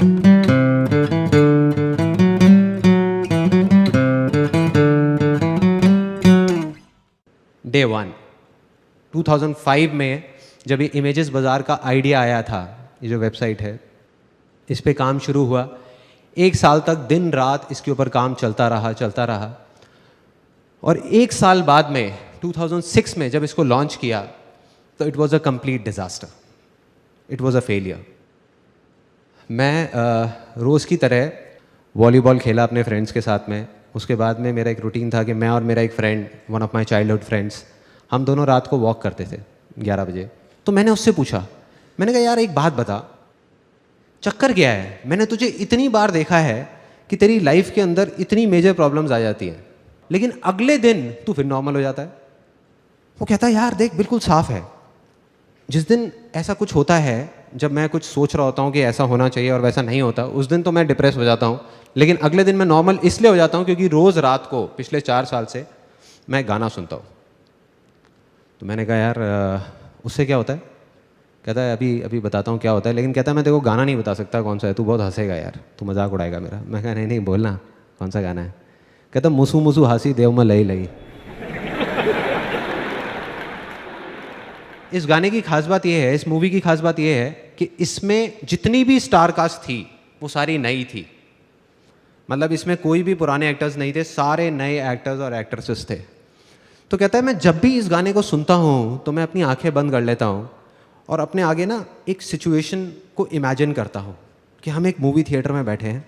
Day 1 2005 में जब ये इमेजेस बाज़ार का आइडिया आया था, ये जो वेबसाइट है, इस पे काम शुरू हुआ। 1 साल तक दिन रात इसके ऊपर काम चलता रहा। और 1 साल बाद में 2006 में जब इसको लॉन्च किया तो it was a complete disaster, it was a failure. मैं रोज़ की तरह वॉलीबॉल खेला अपने फ्रेंड्स के साथ में। उसके बाद में मेरा एक रूटीन था कि मैं और मेरा एक friend, one of my childhood friends, हम दोनों रात को वॉक करते थे 11 बजे। तो मैंने उससे पूछा, मैंने कहा यार एक बात बता, चक्कर क्या है? मैंने तुझे इतनी बार देखा है कि तेरी लाइफ के अंदर इतनी मेजर प्रॉब्लम्स आ जाती हैं, लेकिन अगले दिन तू फिर नॉर्मल हो जाता है। वो कहता है यार देख बिल्कुल साफ है, जिस दिन ऐसा कुछ होता है, जब मैं कुछ सोच रहा होता हूँ कि ऐसा होना चाहिए और वैसा नहीं होता, उस दिन तो मैं डिप्रेस हो जाता हूँ, लेकिन अगले दिन मैं नॉर्मल इसलिए हो जाता हूँ क्योंकि रोज़ रात को पिछले 4 साल से मैं गाना सुनता हूँ। तो मैंने कहा यार उससे क्या होता है? कहता है अभी बताता हूँ क्या होता है, लेकिन कहता है मैं तेरे को गाना नहीं बता सकता कौन सा है, तू बहुत हंसेगा यार, तू मजाक उड़ाएगा मेरा। मैं कहा नहीं बोलना कौन सा गाना है। कहता मुसू मुसू हासी देव में लई लई। इस गाने की खास बात यह है, इस मूवी की खास बात यह है कि इसमें जितनी भी स्टार कास्ट थी वो सारी नई थी। मतलब इसमें कोई भी पुराने एक्टर्स नहीं थे, सारे नए एक्टर्स और एक्ट्रेसेस थे। तो कहता है मैं जब भी इस गाने को सुनता हूँ तो मैं अपनी आंखें बंद कर लेता हूँ और अपने आगे ना एक सिचुएशन को इमेजिन करता हूँ कि हम एक मूवी थिएटर में बैठे हैं,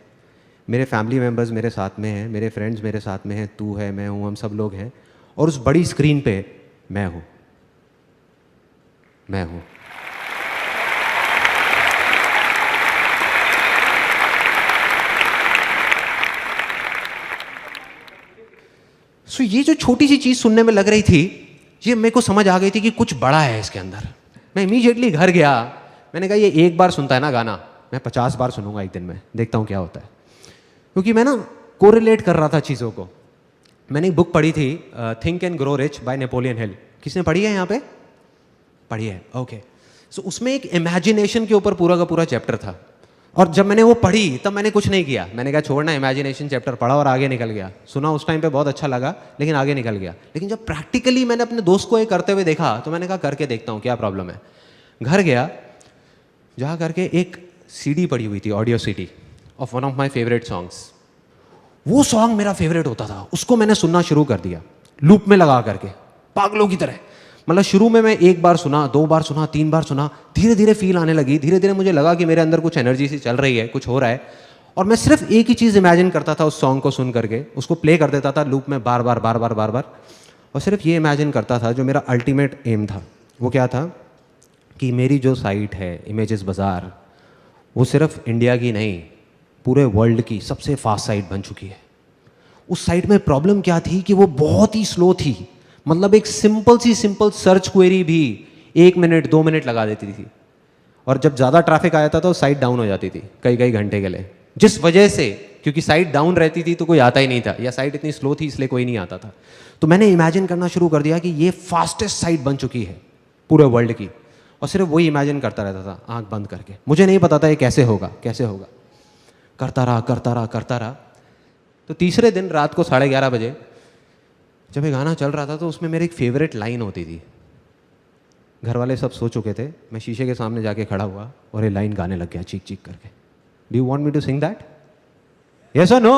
मेरे फैमिली मेम्बर्स मेरे साथ में हैं, मेरे फ्रेंड्स मेरे साथ में हैं, तू है, मैं हूँ, हम सब लोग हैं, और उस बड़ी स्क्रीन पे मैं हूँ। सो ये जो छोटी सी चीज़ सुनने में लग रही थी, ये मेरे को समझ आ गई थी कि कुछ बड़ा है इसके अंदर। मैं इमीडिएटली घर गया, मैंने कहा ये एक बार सुनता है ना गाना, मैं 50 बार सुनूंगा एक दिन में, देखता हूँ क्या होता है। क्योंकि मैं ना कोरिलेट कर रहा था चीज़ों को। मैंने एक बुक पढ़ी थी, think and grow rich by Napoleon Hill. किसने पढ़ी है यहाँ पे? पढ़ी है, ओके। सो उसमें एक इमेजिनेशन के ऊपर पूरा का पूरा चैप्टर था, और जब मैंने वो पढ़ी तब मैंने कुछ नहीं किया। मैंने कहा छोड़ना, इमेजिनेशन चैप्टर पढ़ा और आगे निकल गया। सुना उस टाइम पे बहुत अच्छा लगा, लेकिन आगे निकल गया। लेकिन जब प्रैक्टिकली मैंने अपने दोस्त को ये करते हुए देखा तो मैंने कहा करके देखता हूँ क्या प्रॉब्लम है। घर गया, जा करके एक सीडी पड़ी हुई थी, audio CD of one of my favourite songs. वो सॉन्ग मेरा फेवरेट होता था, उसको मैंने सुनना शुरू कर दिया लूप में लगा करके, पागलों की तरह। मतलब शुरू में मैं 1 बार सुना, 2 बार सुना, 3 बार सुना, धीरे धीरे फील आने लगी। धीरे धीरे मुझे लगा कि मेरे अंदर कुछ एनर्जी सी चल रही है, कुछ हो रहा है। और मैं सिर्फ एक ही चीज़ इमेजिन करता था उस सॉन्ग को सुन करके, उसको प्ले कर देता था लूप में बार बार, और सिर्फ ये इमेजिन करता था जो मेरा अल्टीमेट एम था। वो क्या था कि मेरी जो साइट है इमेजेस बाज़ार, वो सिर्फ इंडिया की नहीं, पूरे वर्ल्ड की सबसे फास्ट साइट बन चुकी है। उस साइट में प्रॉब्लम क्या थी कि वो बहुत ही स्लो थी। मतलब एक सिंपल सर्च क्वेरी भी 1 मिनट 2 मिनट लगा देती थी, और जब ज़्यादा ट्रैफिक आया था तो साइट डाउन हो जाती थी कई घंटे के लिए। जिस वजह से, क्योंकि साइट डाउन रहती थी तो कोई आता ही नहीं था, या साइट इतनी स्लो थी इसलिए कोई नहीं आता था। तो मैंने इमेजिन करना शुरू कर दिया कि ये फास्टेस्ट साइट बन चुकी है पूरे वर्ल्ड की, और सिर्फ वही इमेजिन करता रहता था आंख बंद करके। मुझे नहीं पता था ये कैसे होगा। करता रहा। तो तीसरे दिन रात को 11:30 बजे जब ये गाना चल रहा था तो उसमें मेरी एक फेवरेट लाइन होती थी। घर वाले सब सो चुके थे, मैं शीशे के सामने जाके खड़ा हुआ और ये लाइन गाने लग गया चीख करके। Do you want me to sing that? Yes और नो?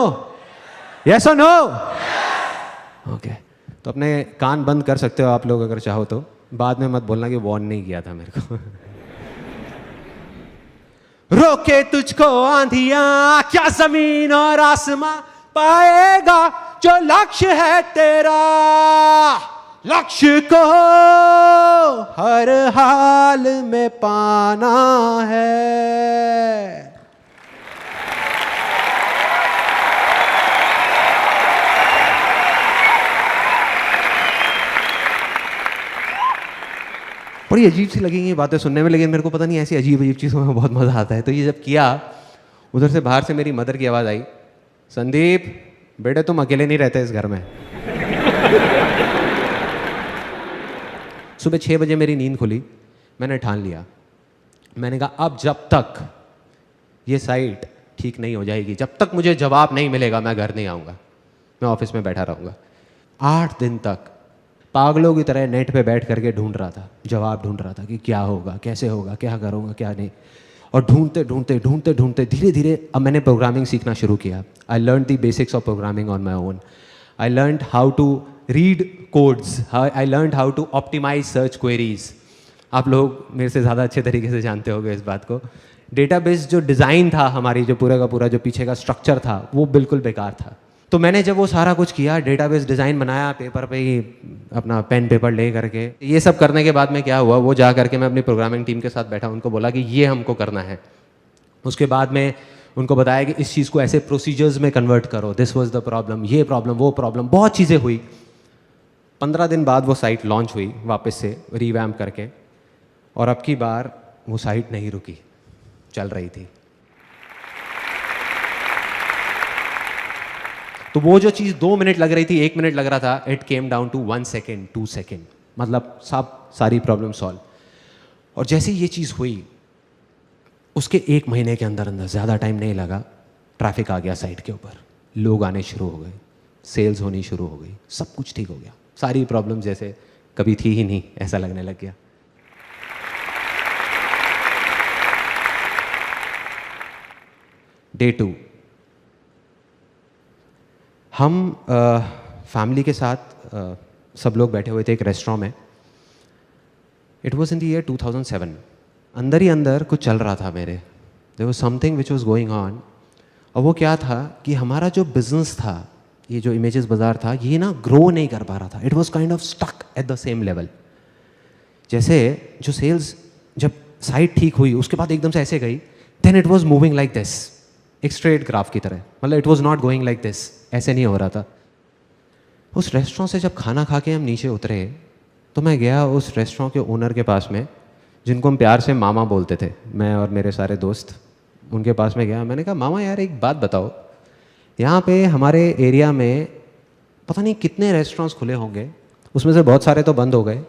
यस और नो? ओके। तो अपने कान बंद कर सकते हो आप लोग अगर चाहो तो, बाद में मत बोलना कि वार्न नहीं किया था मेरे को। रोके तुझको आंधियां क्या जमीन और आसमां, पाएगा जो लक्ष्य है तेरा। लक्ष्य को हर हाल में पाना है। बड़ी अजीब सी लगेंगी ये बातें सुनने में, लेकिन मेरे को पता नहीं ऐसी अजीब चीज़ों में बहुत मज़ा आता है। तो ये जब किया, उधर से बाहर से मेरी मदर की आवाज़ आई, संदीप बेटे तुम अकेले नहीं रहते इस घर में। सुबह 6 बजे मेरी नींद खुली। मैंने ठान लिया, मैंने कहा अब जब तक ये साइट ठीक नहीं हो जाएगी, जब तक मुझे जवाब नहीं मिलेगा मैं घर नहीं आऊँगा, मैं ऑफिस में बैठा रहूँगा। 8 दिन तक पागलों की तरह नेट पे बैठ करके ढूंढ रहा था, जवाब ढूंढ रहा था कि क्या होगा, कैसे होगा, क्या करूँगा, क्या नहीं। और ढूंढते ढूंढते ढूंढते ढूंढते धीरे धीरे अब मैंने प्रोग्रामिंग सीखना शुरू किया। I learn the basics of programming on my own. I learn how to read codes, I learn how to optimise search queries. आप लोग मेरे से ज़्यादा अच्छे तरीके से जानते होंगे इस बात को। डेटाबेस जो डिज़ाइन था हमारी, जो पूरा का पूरा जो पीछे का स्ट्रक्चर था, वो बिल्कुल बेकार था। तो मैंने जब वो सारा कुछ किया, डेटाबेस डिज़ाइन बनाया पेपर पे ही, अपना पेन पेपर ले करके, ये सब करने के बाद में क्या हुआ, वो जा करके मैं अपनी प्रोग्रामिंग टीम के साथ बैठा, उनको बोला कि ये हमको करना है। उसके बाद में उनको बताया कि इस चीज़ को ऐसे प्रोसीजर्स में कन्वर्ट करो, दिस वाज द प्रॉब्लम, ये प्रॉब्लम, वो प्रॉब्लम, बहुत चीज़ें हुई। 15 दिन बाद वो साइट लॉन्च हुई वापस से रीवैम्प करके, और अब की बार वो साइट नहीं रुकी, चल रही थी। तो वो जो चीज़ 2 मिनट लग रही थी, 1 मिनट लग रहा था, it came down to 1 second, 2 second, मतलब सारी प्रॉब्लम सॉल्व। और जैसे ये चीज़ हुई, उसके 1 महीने के अंदर अंदर, ज़्यादा टाइम नहीं लगा, ट्रैफिक आ गया साइट के ऊपर, लोग आने शुरू हो गए, सेल्स होनी शुरू हो गई, सब कुछ ठीक हो गया, सारी प्रॉब्लम जैसे कभी थी ही नहीं ऐसा लगने लग गया। डे 2, हम फैमिली के साथ सब लोग बैठे हुए थे एक रेस्टोरेंट में। It was in the year 2007। अंदर ही अंदर कुछ चल रहा था मेरे, there was something which was going on. और वो क्या था कि हमारा जो बिजनेस था, ये जो इमेजेस बाजार था, ये ना ग्रो नहीं कर पा रहा था। It was kind of stuck at the same level. जैसे जो सेल्स जब साइट ठीक हुई उसके बाद एकदम से ऐसे गई, then it was moving like this, एक स्ट्रेट ग्राफ की तरह, मतलब it was not going like this, ऐसे नहीं हो रहा था। उस रेस्टोरेंट से जब खाना खा के हम नीचे उतरे, तो मैं गया उस रेस्टोरेंट के ओनर के पास में, जिनको हम प्यार से मामा बोलते थे, मैं और मेरे सारे दोस्त। उनके पास में गया, मैंने कहा मामा यार एक बात बताओ, यहाँ पे हमारे एरिया में पता नहीं कितने रेस्टोरेंट्स खुले होंगे, उसमें से बहुत सारे तो बंद हो गए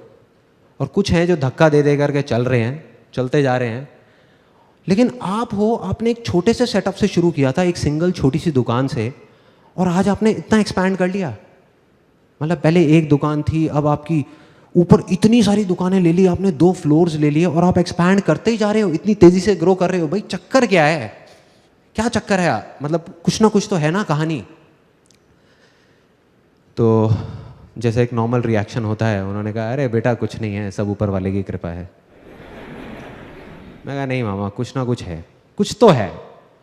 और कुछ हैं जो धक्का दे दे करके चल रहे हैं, चलते जा रहे हैं। लेकिन आप हो, आपने एक छोटे से सेटअप से शुरू किया था, एक सिंगल छोटी सी दुकान से, और आज आपने इतना एक्सपैंड कर लिया। मतलब पहले एक दुकान थी, अब आपकी ऊपर इतनी सारी दुकानें ले ली आपने, 2 फ्लोर्स ले लिए, और आप एक्सपैंड करते ही जा रहे हो, इतनी तेजी से ग्रो कर रहे हो। भाई चक्कर क्या है, क्या चक्कर है? मतलब कुछ ना कुछ तो है ना कहानी। तो जैसे एक नॉर्मल रिएक्शन होता है, उन्होंने कहा अरे बेटा कुछ नहीं है, सब ऊपर वाले की कृपा है। मैं कहा नहीं मामा, कुछ ना कुछ है, कुछ तो है।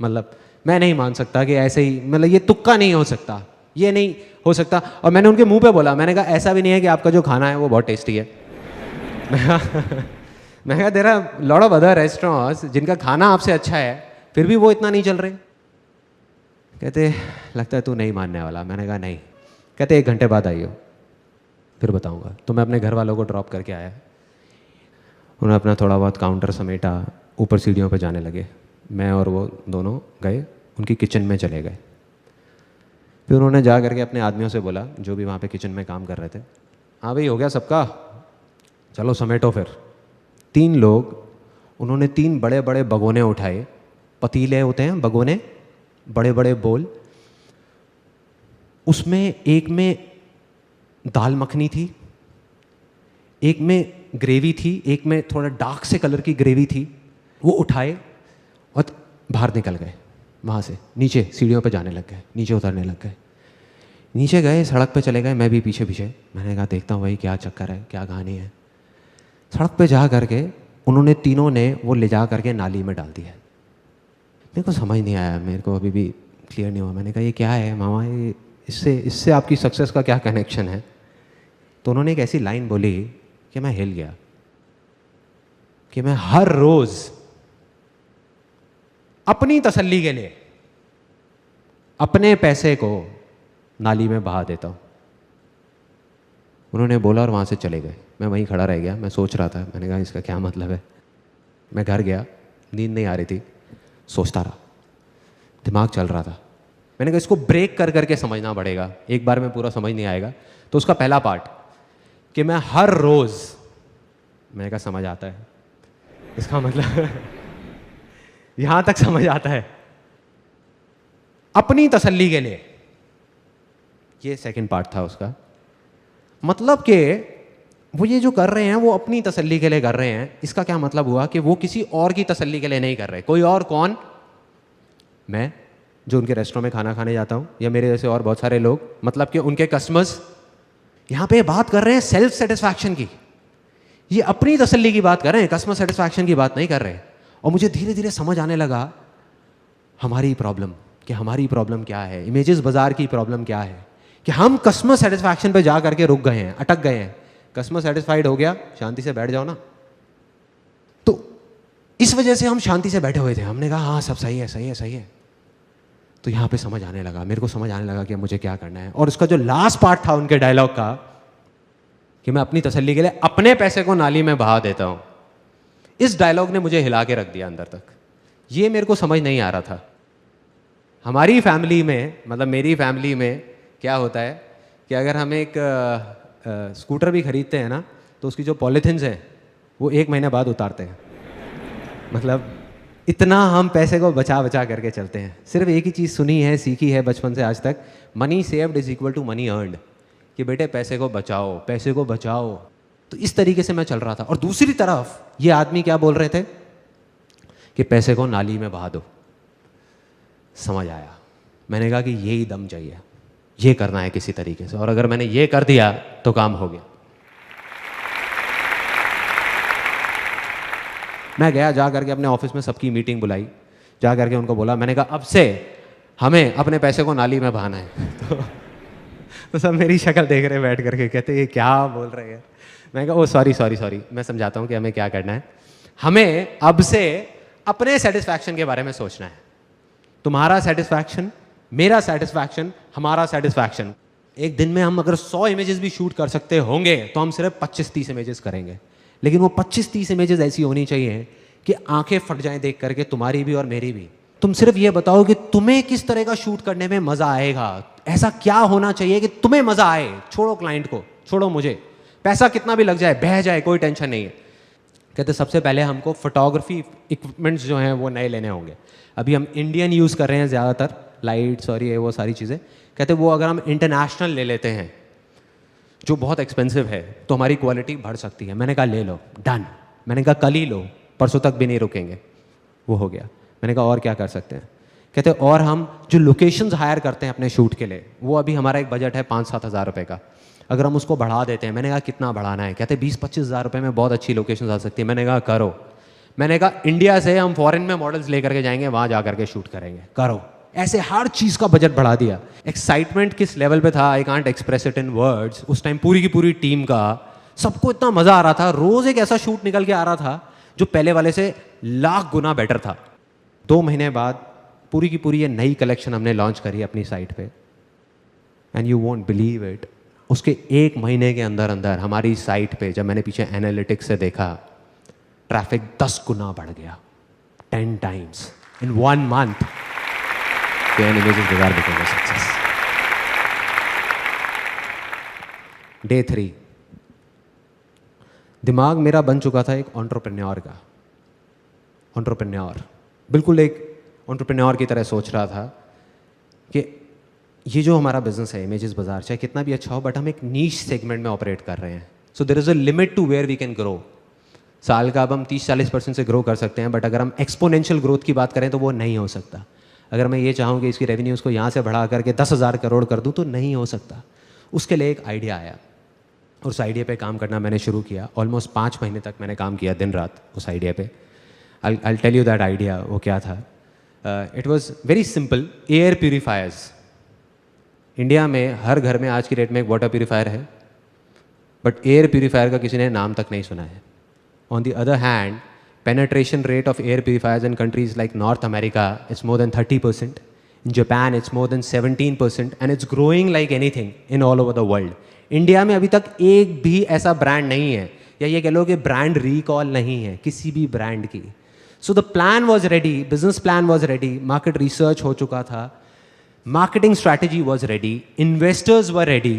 मतलब मैं नहीं मान सकता कि ऐसे ही, मतलब ये तुक्का नहीं हो सकता, ये नहीं हो सकता। और मैंने उनके मुंह पे बोला, मैंने कहा ऐसा भी नहीं है कि आपका जो खाना है वो बहुत टेस्टी है। मैं कहा there are lot of other restaurants जिनका खाना आपसे अच्छा है, फिर भी वो इतना नहीं चल रहे। कहते लगता है तू नहीं मानने वाला। मैंने कहा नहीं। कहते 1 घंटे बाद आइयो, फिर बताऊंगा। तो मैं अपने घर वालों को ड्रॉप करके आया, उन्होंने अपना थोड़ा बहुत काउंटर समेटा, ऊपर सीढ़ियों पर जाने लगे। मैं और वो दोनों गए उनकी किचन में चले गए। फिर उन्होंने जा करके अपने आदमियों से बोला, जो भी वहाँ पे किचन में काम कर रहे थे, हाँ भाई हो गया सबका, चलो समेटो। फिर 3 लोग, उन्होंने 3 बड़े बड़े भगोने उठाए, पतीले होते हैं भगोने, बड़े बड़े बोल, उसमें एक में दाल मखनी थी, एक में ग्रेवी थी, एक में थोड़ा डार्क से कलर की ग्रेवी थी। वो उठाए और बाहर निकल गए, वहाँ से नीचे सीढ़ियों पे जाने लग गए, नीचे उतरने लग गए। नीचे गए, सड़क पे चले गए, मैं भी पीछे पीछे। मैंने कहा देखता हूँ भाई क्या चक्कर है, क्या कहानी है। सड़क पे जा करके उन्होंने तीनों ने वो ले जा करके नाली में डाल दिया। मेरे को समझ नहीं आया, मेरे को अभी भी क्लियर नहीं हुआ। मैंने कहा ये क्या है मामा, ये इससे आपकी सक्सेस का क्या कनेक्शन है? तो उन्होंने एक ऐसी लाइन बोली कि मैं हिल गया, कि मैं हर रोज अपनी तसल्ली के लिए अपने पैसे को नाली में बहा देता हूं। उन्होंने बोला और वहां से चले गए। मैं वहीं खड़ा रह गया, मैं सोच रहा था, मैंने कहा इसका क्या मतलब है। मैं घर गया, नींद नहीं आ रही थी, सोचता रहा, दिमाग चल रहा था। मैंने कहा इसको ब्रेक कर करके समझना पड़ेगा, एक बार में पूरा समझ नहीं आएगा। तो उसका पहला पार्ट कि मैं हर रोज, मैंने कहा समझ आता है इसका मतलब यहां तक समझ आता है। अपनी तसल्ली के लिए, ये सेकंड पार्ट था उसका। मतलब कि वो ये जो कर रहे हैं वो अपनी तसल्ली के लिए कर रहे हैं। इसका क्या मतलब हुआ कि वो किसी और की तसल्ली के लिए नहीं कर रहे। कोई और कौन? मैं, जो उनके रेस्टोरेंट में खाना खाने जाता हूं, या मेरे जैसे और बहुत सारे लोग, मतलब कि उनके कस्टमर्स। यहां पे बात कर रहे हैं सेल्फ सेटिस्फैक्शन की, ये अपनी तसल्ली की बात कर रहे हैं, कस्टमर सेटिस्फैक्शन की बात नहीं कर रहे। और मुझे धीरे धीरे समझ आने लगा हमारी प्रॉब्लम, कि हमारी प्रॉब्लम क्या है, इमेजेस बाजार की प्रॉब्लम क्या है, कि हम कस्टमर सेटिस्फैक्शन पे जा करके रुक गए हैं, अटक गए हैं। कस्टमर सेटिस्फाइड हो गया, शांति से बैठ जाओ ना। तो इस वजह से हम शांति से बैठे हुए थे। हमने कहा हाँ सब सही है, सही है, सही है। तो यहां पे समझ आने लगा, मेरे को समझ आने लगा कि मुझे क्या करना है। और उसका जो लास्ट पार्ट था उनके डायलॉग का, कि मैं अपनी तसल्ली के लिए अपने पैसे को नाली में बहा देता हूं, इस डायलॉग ने मुझे हिला के रख दिया अंदर तक। ये मेरे को समझ नहीं आ रहा था। हमारी फैमिली में, मतलब मेरी फैमिली में क्या होता है कि अगर हम एक स्कूटर भी खरीदते हैं ना, तो उसकी जो पॉलीथिन्स हैं वो 1 महीने बाद उतारते हैं। मतलब इतना हम पैसे को बचा बचा करके चलते हैं। सिर्फ एक ही चीज़ सुनी है, सीखी है बचपन से आज तक, money saved is equal to money earned, कि बेटे पैसे को बचाओ, पैसे को बचाओ। तो इस तरीके से मैं चल रहा था। और दूसरी तरफ ये आदमी क्या बोल रहे थे कि पैसे को नाली में बहा दो। समझ आया। मैंने कहा कि यही दम चाहिए, ये करना है किसी तरीके से, और अगर मैंने ये कर दिया तो काम हो गया। मैं गया, जा करके अपने ऑफिस में सबकी मीटिंग बुलाई, जा करके उनको बोला, मैंने कहा अब से हमें अपने पैसे को नाली में बहाना है। तो सब मेरी शक्ल देख रहे बैठ करके, कहते ये क्या बोल रहे हैं। मैं कहा ओ सॉरी सॉरी सॉरी, मैं समझाता हूँ कि हमें क्या करना है। हमें अब से अपने सेटिस्फैक्शन के बारे में सोचना है। तुम्हारा सेटिस्फैक्शन, मेरा सेटिस्फैक्शन, हमारा सेटिस्फैक्शन। एक दिन में हम अगर 100 इमेजेस भी शूट कर सकते होंगे तो हम सिर्फ 25-30 इमेजेस करेंगे। लेकिन वो 25-30 इमेजेस ऐसी होनी चाहिए कि आंखें फट जाएं देख करके, तुम्हारी भी और मेरी भी। तुम सिर्फ ये बताओ कि तुम्हें किस तरह का शूट करने में मजा आएगा, ऐसा क्या होना चाहिए कि तुम्हें मजा आए। छोड़ो क्लाइंट को, छोड़ो मुझे, पैसा कितना भी लग जाए, बह जाए, कोई टेंशन नहीं है। कहते सबसे पहले हमको फोटोग्राफी इक्विपमेंट्स जो हैं वो नए लेने होंगे। अभी हम इंडियन यूज़ कर रहे हैं ज़्यादातर, लाइट्स और ये वो सारी चीज़ें। कहते वो अगर हम इंटरनेशनल ले लेते हैं जो बहुत एक्सपेंसिव है तो हमारी क्वालिटी बढ़ सकती है। मैंने कहा ले लो, डन। मैंने कहा कल ही लो, परसों तक भी नहीं रुकेंगे। वो हो गया। मैंने कहा और क्या कर सकते हैं। कहते और हम जो लोकेशंस हायर करते हैं अपने शूट के लिए, वो अभी हमारा एक बजट है 5-7 हज़ार रुपये का, अगर हम उसको बढ़ा देते हैं। मैंने कहा कितना बढ़ाना है। कहते 20-25 हज़ार रुपये में बहुत अच्छी लोकेशन आ सकती है। मैंने कहा करो। मैंने कहा इंडिया से हम फॉरेन में मॉडल्स लेकर के जाएंगे, वहाँ जा करके शूट करेंगे, करो। ऐसे हर चीज़ का बजट बढ़ा दिया। एक्साइटमेंट किस लेवल पे था, I can't express it in words. उस टाइम पूरी की पूरी टीम का, सबको इतना मज़ा आ रहा था। रोज़ एक ऐसा शूट निकल के आ रहा था जो पहले वाले से लाख गुना बेटर था। 2 महीने बाद पूरी की पूरी ये नई कलेक्शन हमने लॉन्च करी अपनी साइट पे, and you won't believe it, उसके 1 महीने के अंदर अंदर हमारी साइट पे, जब मैंने पीछे एनालिटिक्स से देखा, ट्रैफिक 10 गुना बढ़ गया, 10 टाइम्स इन 1 मंथ। इमेजेस बाजार बिकेम अ सक्सेस। डे 3, दिमाग मेरा बन चुका था एक एंटरप्रेन्योर का। एंटरप्रेन्योर, बिल्कुल एक एंटरप्रेन्योर की तरह सोच रहा था कि ये जो हमारा बिजनेस है इमेजेस बाजार, चाहे कितना भी अच्छा हो, बट हम एक नीश सेगमेंट में ऑपरेट कर रहे हैं। So there is a limit to where we can grow. साल का अब हम 30-40% से ग्रो कर सकते हैं, बट अगर हम एक्सपोनेंशियल ग्रोथ की बात करें तो वो नहीं हो सकता। अगर मैं ये चाहूँ कि इसकी रेवेन्यूज को यहाँ से बढ़ा करके 10,000 करोड़ कर दूँ तो नहीं हो सकता। उसके लिए एक आइडिया आया और उस आइडिया पे काम करना मैंने शुरू किया। ऑलमोस्ट 5 महीने तक मैंने काम किया दिन रात उस आइडिया पे। I'll tell you that idea, वो क्या था। It was very simple. Air purifiers, India में हर घर में आज की डेट में एक वाटर प्यूरीफायर है, बट एयर प्यूरीफायर का किसी ने नाम तक नहीं सुना है। On the other hand, penetration rate of air purifiers in countries like North America is more than 30%. In Japan, it's more than 17%, and it's growing like anything in all over the world. India में अभी तक एक भी ऐसा brand नहीं है, या ये कह लो कि ब्रांड रिकॉल नहीं है किसी भी ब्रांड की। So the plan was ready, business plan was ready, market research हो चुका था, marketing strategy was ready, investors were ready,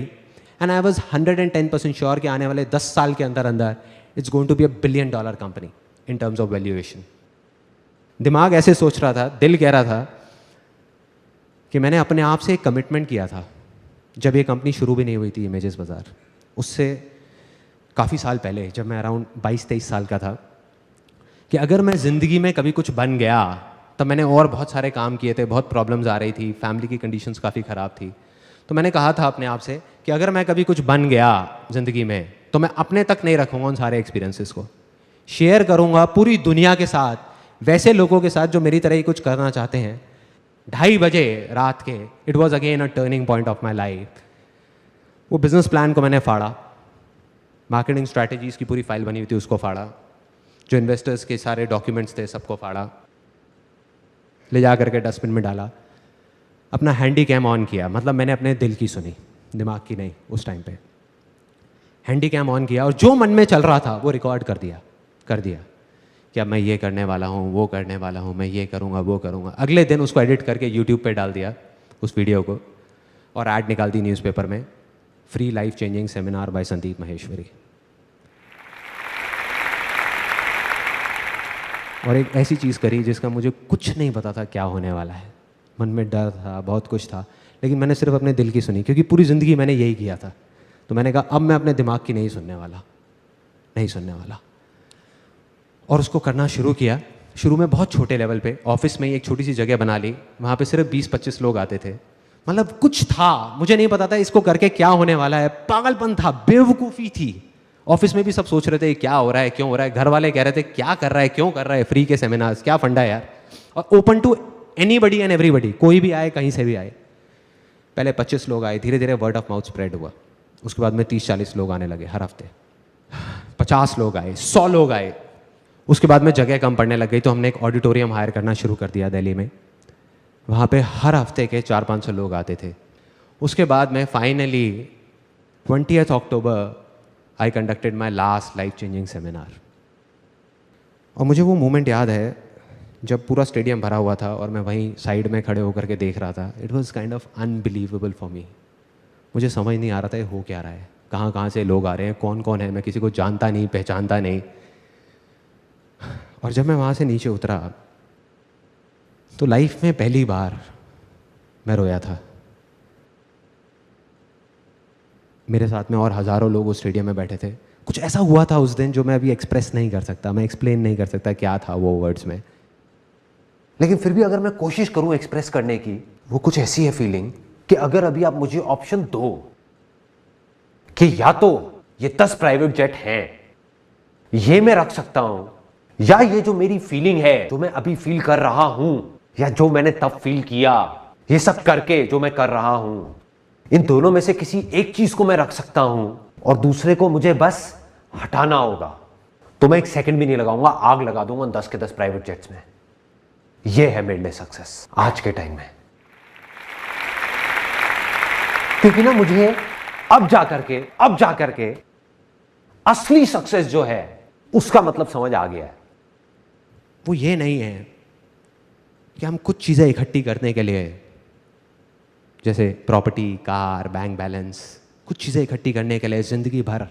and I was 110% sure कि आने वाले 10 साल के अंदर अंदर it's going to be $1 billion company in terms of valuation. दिमाग ऐसे सोच रहा था, दिल कह रहा था कि मैंने अपने आप से एक कमिटमेंट किया था जब ये कंपनी शुरू भी नहीं हुई थी, इमेजेस बाज़ार, उससे काफ़ी साल पहले, जब मैं अराउंड 22-23 साल का था, कि अगर मैं ज़िंदगी में कभी कुछ बन गया, तब मैंने और बहुत सारे काम किए थे, बहुत प्रॉब्लम्स आ रही थी, फैमिली की कंडीशंस काफ़ी ख़राब थी, तो मैंने कहा था अपने आप से कि अगर मैं कभी कुछ बन गया ज़िंदगी में, तो मैं अपने तक नहीं रखूँगा उन सारे एक्सपीरियंसेस को, शेयर करूँगा पूरी दुनिया के साथ, वैसे लोगों के साथ जो मेरी तरह ही कुछ करना चाहते हैं। 2:30 बजे रात के, it was again a turning point of my life. वो बिजनेस प्लान को मैंने फाड़ा, मार्केटिंग स्ट्रैटेजीज़ की पूरी फाइल बनी हुई थी उसको फाड़ा, जो इन्वेस्टर्स के सारे डॉक्यूमेंट्स थे सबको फाड़ा, ले जा करके डस्टबिन में डाला, अपना हैंडी कैम ऑन किया, मतलब मैंने अपने दिल की सुनी, दिमाग की नहीं। उस टाइम पे हैंडी कैम ऑन किया और जो मन में चल रहा था वो रिकॉर्ड कर दिया कि अब मैं ये करने वाला हूँ, वो करने वाला हूँ, मैं ये करूँगा, वो करूँगा। अगले दिन उसको एडिट करके यूट्यूब पे डाल दिया उस वीडियो को, और ऐड निकाल दी न्यूज़पेपर में, free life changing seminar by Sandeep Maheshwari. और एक ऐसी चीज़ करी जिसका मुझे कुछ नहीं पता था क्या होने वाला है, मन में डर था, बहुत कुछ था, लेकिन मैंने सिर्फ अपने दिल की सुनी, क्योंकि पूरी ज़िंदगी मैंने यही किया था। तो मैंने कहा अब मैं अपने दिमाग की नहीं सुनने वाला। और उसको करना शुरू किया। शुरू में बहुत छोटे लेवल पे, ऑफिस में ही एक छोटी सी जगह बना ली, वहाँ पे सिर्फ 20-25 लोग आते थे, मतलब कुछ था, मुझे नहीं पता था इसको करके क्या होने वाला है, पागलपन था, बेवकूफ़ी थी। ऑफिस में भी सब सोच रहे थे क्या हो रहा है, क्यों हो रहा है, घर वाले कह रहे थे क्या कर रहा है, क्यों कर रहा है, फ्री के सेमिनार्स, क्या फंडा है यार, और open to anybody and everybody, कोई भी आए, कहीं से भी आए। पहले 25 लोग आए, धीरे धीरे वर्ड ऑफ माउथ स्प्रेड हुआ, उसके बाद में 30-40 लोग आने लगे हर हफ्ते, 50 लोग आए, 100 लोग आए। उसके बाद में जगह कम पड़ने लग गई, तो हमने एक ऑडिटोरियम हायर करना शुरू कर दिया दिल्ली में, वहाँ पे हर हफ्ते के 400-500 लोग आते थे। उसके बाद में finally 20th October I conducted my last life changing seminar. और मुझे वो मोमेंट याद है जब पूरा स्टेडियम भरा हुआ था और मैं वहीं साइड में खड़े होकर के देख रहा था। It was kind of unbelievable for me. मुझे समझ नहीं आ रहा था ये हो क्या रहा है, कहाँ कहाँ से लोग आ रहे हैं, कौन कौन है, मैं किसी को जानता नहीं, पहचानता नहीं। और जब मैं वहाँ से नीचे उतरा तो लाइफ में पहली बार मैं रोया था। मेरे साथ में और हज़ारों लोग उस स्टेडियम में बैठे थे। कुछ ऐसा हुआ था उस दिन जो मैं अभी एक्सप्रेस नहीं कर सकता, मैं एक्सप्लेन नहीं कर सकता क्या था वो वर्ड्स में, लेकिन फिर भी अगर मैं कोशिश करूं एक्सप्रेस करने की, वो कुछ ऐसी है फीलिंग कि अगर अभी आप मुझे ऑप्शन दो कि या तो ये 10 प्राइवेट जेट हैं, ये मैं रख सकता हूं, या ये जो मेरी फीलिंग है, जो मैं अभी फील कर रहा हूं, या जो मैंने तब फील किया, ये सब करके जो मैं कर रहा हूं, इन दोनों में से किसी एक चीज को मैं रख सकता हूं और दूसरे को मुझे बस हटाना होगा, तो मैं एक सेकंड भी नहीं लगाऊंगा, आग लगा दूंगा 10 के 10 प्राइवेट जेट्स में। ये है मेरे लिए सक्सेस आज के टाइम में। क्योंकि ना मुझे अब जाकर के असली सक्सेस जो है उसका मतलब समझ आ गया है। वो ये नहीं है कि हम कुछ चीजें इकट्ठी करने के लिए, जैसे प्रॉपर्टी, कार, बैंक बैलेंस, कुछ चीज़ें इकट्ठी करने के लिए ज़िंदगी भर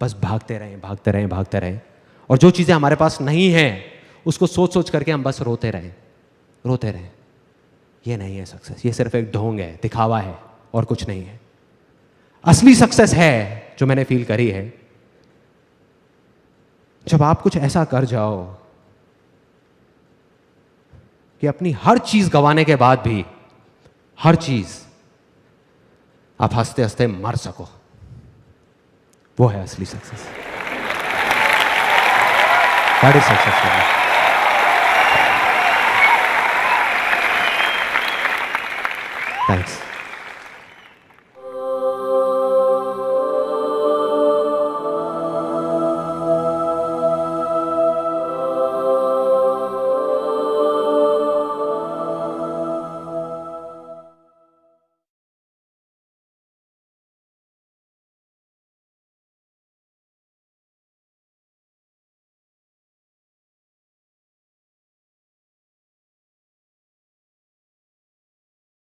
बस भागते रहें, और जो चीज़ें हमारे पास नहीं हैं उसको सोच सोच करके हम बस रोते रहें। ये नहीं है सक्सेस, ये सिर्फ एक ढोंग है, दिखावा है और कुछ नहीं है। असली सक्सेस है जो मैंने फील करी है, जब आप कुछ ऐसा कर जाओ कि अपनी हर चीज़ गंवाने के बाद भी हर चीज़ आप हंसते हंसते मर सको, वो है असली success. That is success for me. Thanks.